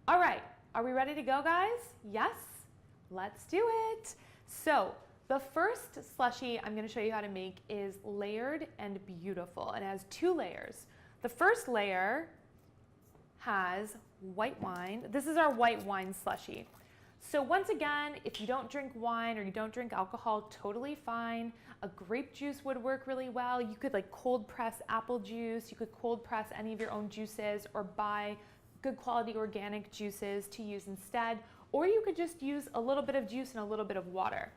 All right, are we ready to go, guys? Yes? Let's do it. So the first slushie I'm going to show you how to make is layered and beautiful. It has 2 layers. The first layer has white wine. This is our white wine slushie. So once again, if you don't drink wine or you don't drink alcohol, totally fine. A grape juice would work really well. You could like cold press apple juice. You could cold press any of your own juices or buy good quality organic juices to use instead. Or you could just use a little bit of juice and a little bit of water.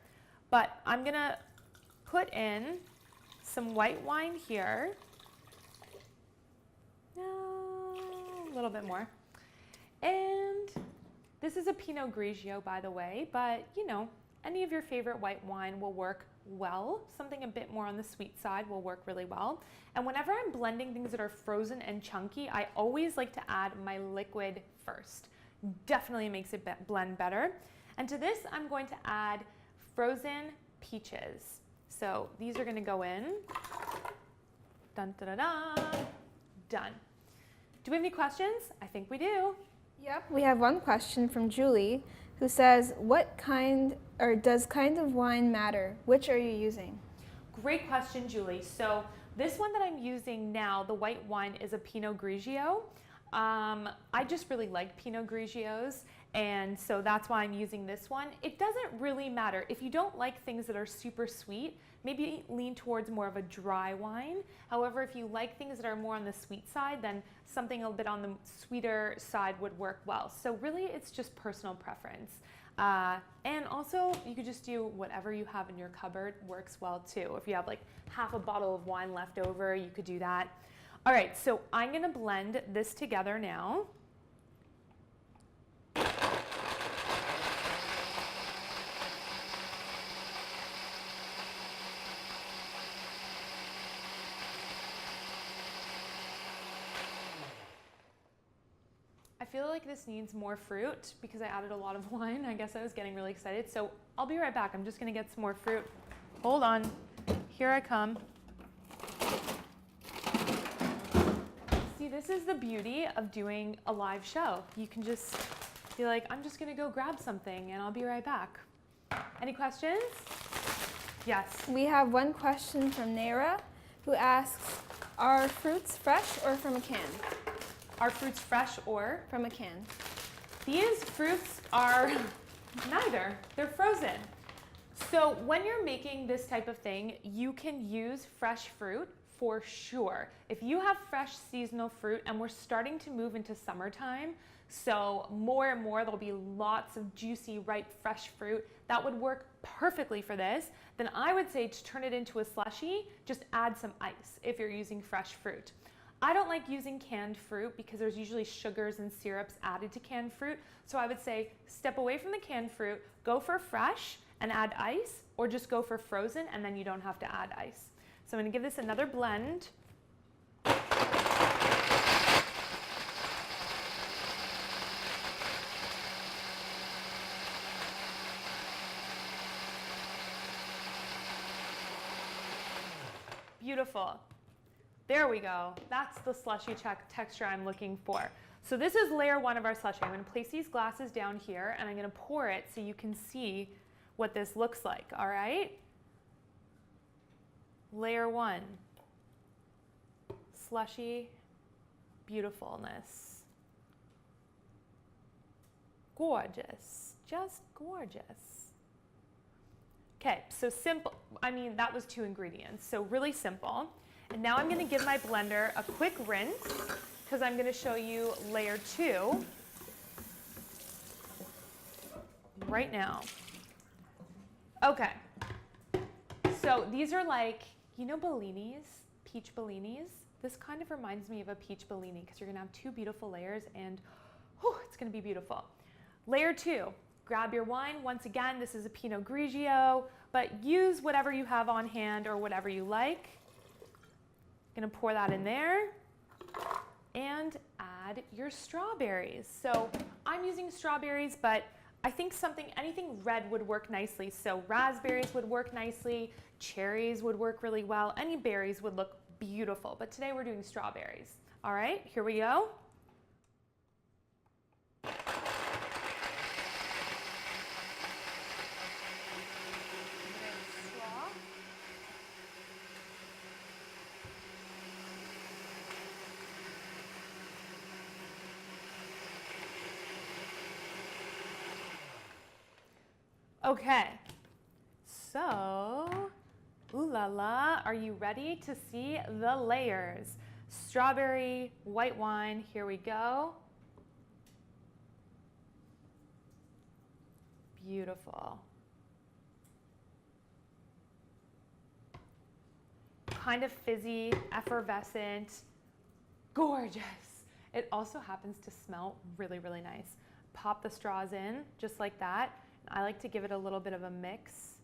But I'm gonna put in some white wine here. A little bit more. And this is a Pinot Grigio, by the way, but you know, any of your favorite white wine will work well. Something a bit more on the sweet side will work really well. And whenever I'm blending things that are frozen and chunky, I always like to add my liquid first. Definitely makes it blend better. And to this, I'm going to add frozen peaches. So these are gonna go in. Dun, da, da, da. Done. Do we have any questions? I think we do. Yep, we have one question from Julie who says, what kind or does kind of wine matter? Which are you using? Great question, Julie. So this one that I'm using now, the white wine, is a Pinot Grigio. I just really like Pinot Grigios, and so that's why I'm using this one. It doesn't really matter. If you don't like things that are super sweet, maybe lean towards more of a dry wine. However, if you like things that are more on the sweet side, then something a bit on the sweeter side would work well. So really, it's just personal preference. And also, you could just do whatever you have in your cupboard works well too. If you have like half a bottle of wine left over, you could do that. All right, so I'm gonna blend this together now. I feel like this needs more fruit because I added a lot of wine. I guess I was getting really excited. So I'll be right back. I'm just gonna get some more fruit. Hold on, here I come. See, this is the beauty of doing a live show. You can just be like, I'm just gonna go grab something and I'll be right back. Any questions? Yes. We have one question from Naira who asks, are fruits fresh or from a can? Are fruits fresh or? From a can. These fruits are neither. They're frozen. So when you're making this type of thing, you can use fresh fruit for sure. If you have fresh seasonal fruit, and we're starting to move into summertime, so more and more there'll be lots of juicy, ripe, fresh fruit that would work perfectly for this, then I would say to turn it into a slushie, just add some ice if you're using fresh fruit. I don't like using canned fruit because there's usually sugars and syrups added to canned fruit. So I would say step away from the canned fruit, go for fresh and add ice, or just go for frozen and then you don't have to add ice. So I'm gonna give this another blend. Beautiful. There we go. That's the slushy texture I'm looking for. So this is layer 1 of our slushie. I'm going to place these glasses down here and I'm going to pour it so you can see what this looks like, all right? Layer 1. Slushy beautifulness. Gorgeous. Just gorgeous. Okay, so simple. I mean, that was 2 ingredients, so really simple. And now I'm going to give my blender a quick rinse because I'm going to show you layer 2 right now. Okay, so these are like, you know, Bellinis, peach Bellinis? This kind of reminds me of a peach Bellini because you're going to have 2 beautiful layers and whew, it's going to be beautiful. Layer 2, grab your wine. Once again, this is a Pinot Grigio, but use whatever you have on hand or whatever you like. Gonna pour that in there and add your strawberries. So I'm using strawberries, but I think anything red would work nicely. So raspberries would work nicely, cherries would work really well, any berries would look beautiful, but today we're doing strawberries. All right, here we go. Okay, so, ooh la la, are you ready to see the layers? Strawberry, white wine, here we go. Beautiful. Kind of fizzy, effervescent, gorgeous. It also happens to smell really, really nice. Pop the straws in just like that. I like to give it a little bit of a mix.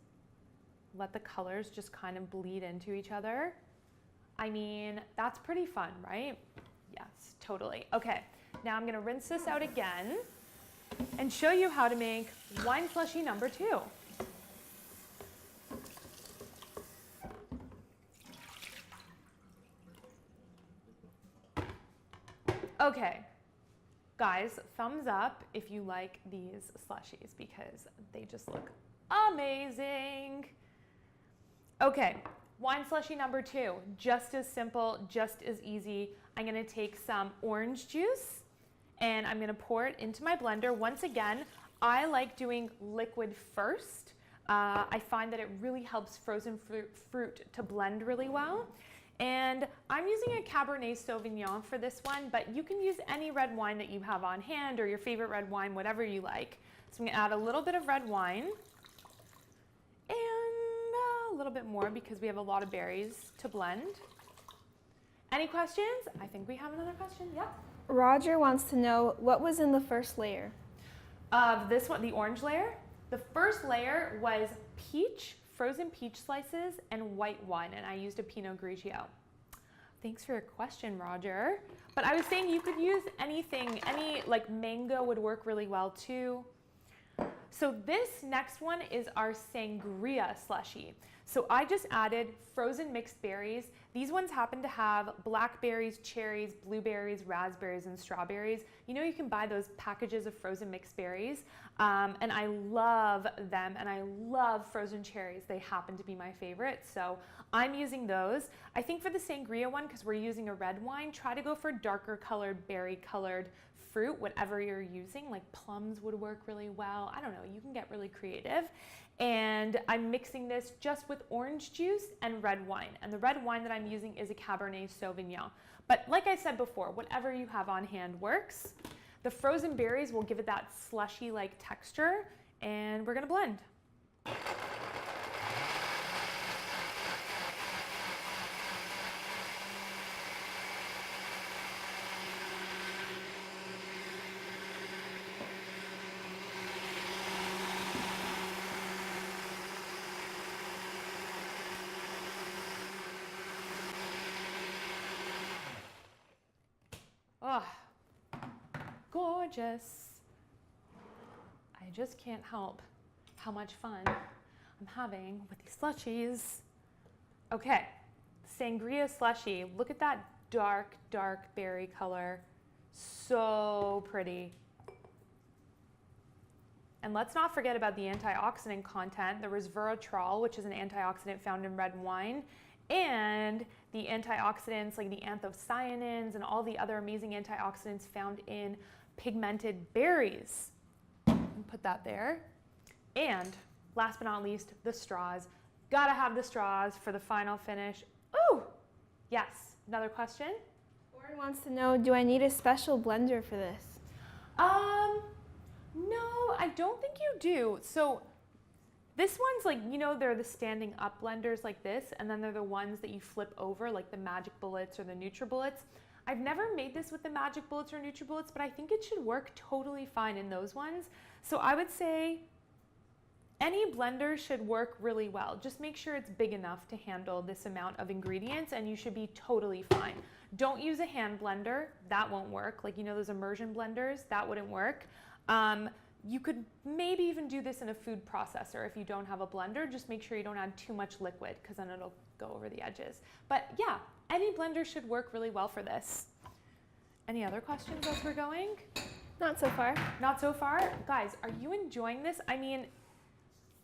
Let the colors just kind of bleed into each other. I mean, that's pretty fun, right? Yes, totally. Okay, now I'm gonna rinse this out again and show you how to make wine slushy number 2. Okay, guys, thumbs up if you like these slushies because they just look amazing. Okay, wine slushie number 2, just as simple, just as easy. I'm gonna take some orange juice and I'm gonna pour it into my blender. Once again, I like doing liquid first. I find that it really helps frozen fruit to blend really well. And I'm using a Cabernet Sauvignon for this one, but you can use any red wine that you have on hand or your favorite red wine, whatever you like. So I'm gonna add a little bit of red wine and a little bit more because we have a lot of berries to blend. Any questions? I think we have another question, yeah. Roger wants to know what was in the first layer? Of this one, the orange layer. The first layer was peach, frozen peach slices, and white wine, and I used a Pinot Grigio. Thanks for your question, Roger. But I was saying you could use anything, like mango would work really well too. So this next one is our Sangria Slushie. So I just added frozen mixed berries. These ones happen to have blackberries, cherries, blueberries, raspberries, and strawberries. You know, you can buy those packages of frozen mixed berries, and I love them, and I love frozen cherries. They happen to be my favorite, so I'm using those. I think for the Sangria one, because we're using a red wine, try to go for darker colored, berry colored fruit, whatever you're using, like plums would work really well. I don't know, you can get really creative. And I'm mixing this just with orange juice and red wine. And the red wine that I'm using is a Cabernet Sauvignon. But like I said before, whatever you have on hand works. The frozen berries will give it that slushy-like texture, and we're gonna blend. Oh, gorgeous. I just can't help how much fun I'm having with these slushies. Okay, Sangria Slushie. Look at that dark, dark berry color. So pretty. And let's not forget about the antioxidant content. The resveratrol, which is an antioxidant found in red wine, and the antioxidants like the anthocyanins and all the other amazing antioxidants found in pigmented berries. Put that there. And last but not least, the straws. Gotta have the straws for the final finish. Ooh, yes, another question? Warren wants to know, do I need a special blender for this? No, I don't think you do. So this one's like, you know, they're the standing up blenders like this, and then they're the ones that you flip over, like the Magic Bullets or the NutriBullets. I've never made this with the Magic Bullets or NutriBullets, but I think it should work totally fine in those ones. So I would say any blender should work really well. Just make sure it's big enough to handle this amount of ingredients, and you should be totally fine. Don't use a hand blender. That won't work. Like, you know, those immersion blenders, that wouldn't work. You could maybe even do this in a food processor if you don't have a blender. Just make sure you don't add too much liquid because then it'll go over the edges. But yeah, any blender should work really well for this. Any other questions as we're going? Not so far. Not so far? Guys, are you enjoying this? I mean,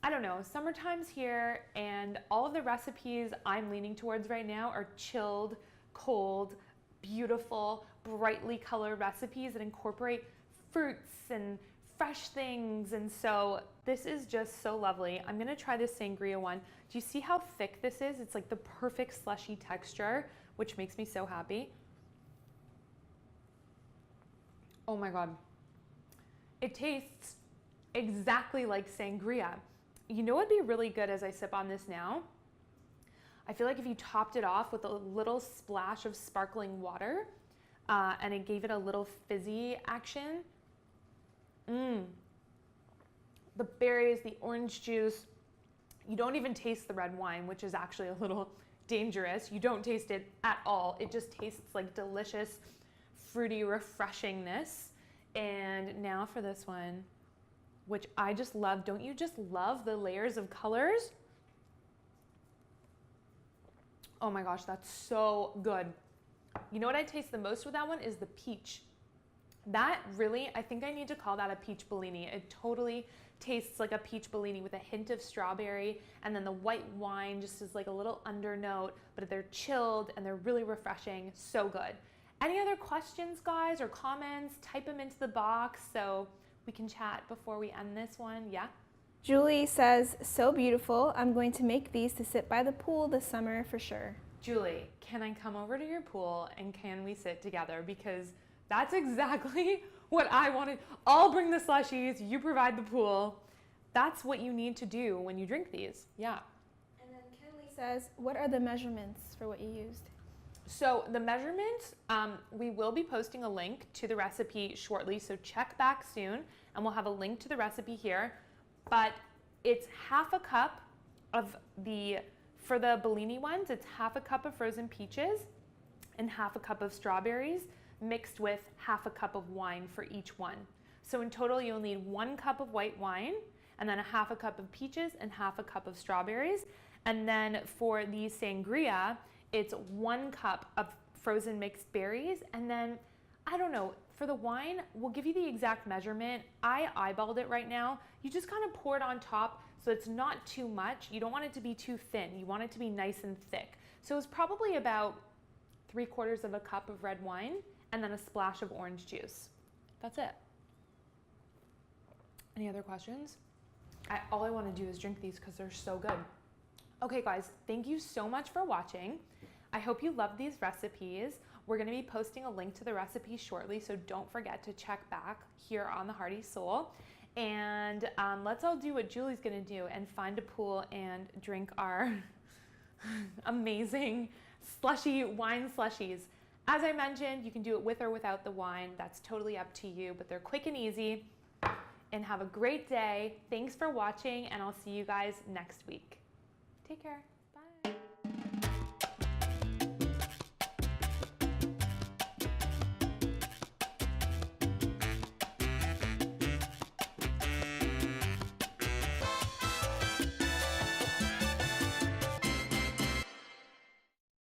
I don't know, summertime's here and all of the recipes I'm leaning towards right now are chilled, cold, beautiful, brightly colored recipes that incorporate fruits and fresh things. And so this is just so lovely. I'm gonna try this sangria one. Do you see how thick this is? It's like the perfect slushy texture, which makes me so happy. Oh my God. It tastes exactly like sangria. You know what'd be really good as I sip on this now? I feel like if you topped it off with a little splash of sparkling water and it gave it a little fizzy action. The berries, the orange juice. You don't even taste the red wine, which is actually a little dangerous. You don't taste it at all. It just tastes like delicious, fruity refreshingness. And now for this one, which I just love. Don't you just love the layers of colors? Oh my gosh, that's so good. You know what I taste the most with that one is the peach. That really, I think I need to call that a peach Bellini. It totally tastes like a peach Bellini with a hint of strawberry, and then the white wine just is like a little undernote, but they're chilled and they're really refreshing. So good. Any other questions, guys, or comments? Type them into the box so we can chat before we end this one. Yeah? Julie says, so beautiful. I'm going to make these to sit by the pool this summer for sure. Julie, can I come over to your pool and can we sit together? Because that's exactly what I wanted. I'll bring the slushies, you provide the pool. That's what you need to do when you drink these. Yeah. And then Kenley says, what are the measurements for what you used? So the measurements, we will be posting a link to the recipe shortly, so check back soon and we'll have a link to the recipe here. But it's half a cup of for the Bellini ones, it's half a cup of frozen peaches and half a cup of strawberries mixed with half a cup of wine for each one. So in total, you'll need 1 cup of white wine and then a half a cup of peaches and half a cup of strawberries. And then for the sangria, it's 1 cup of frozen mixed berries. And then, I don't know, for the wine, we'll give you the exact measurement. I eyeballed it right now. You just kind of pour it on top so it's not too much. You don't want it to be too thin. You want it to be nice and thick. So it's probably about 3/4 of a cup of red wine and then a splash of orange juice. That's it. Any other questions? All I want to do is drink these because they're so good. Okay guys, thank you so much for watching. I hope you love these recipes. We're going to be posting a link to the recipe shortly, so don't forget to check back here on the Hearty Soul. And let's all do what Julie's going to do and find a pool and drink our amazing slushy wine slushies. As I mentioned, you can do it with or without the wine. That's totally up to you, but they're quick and easy. And have a great day. Thanks for watching, and I'll see you guys next week. Take care.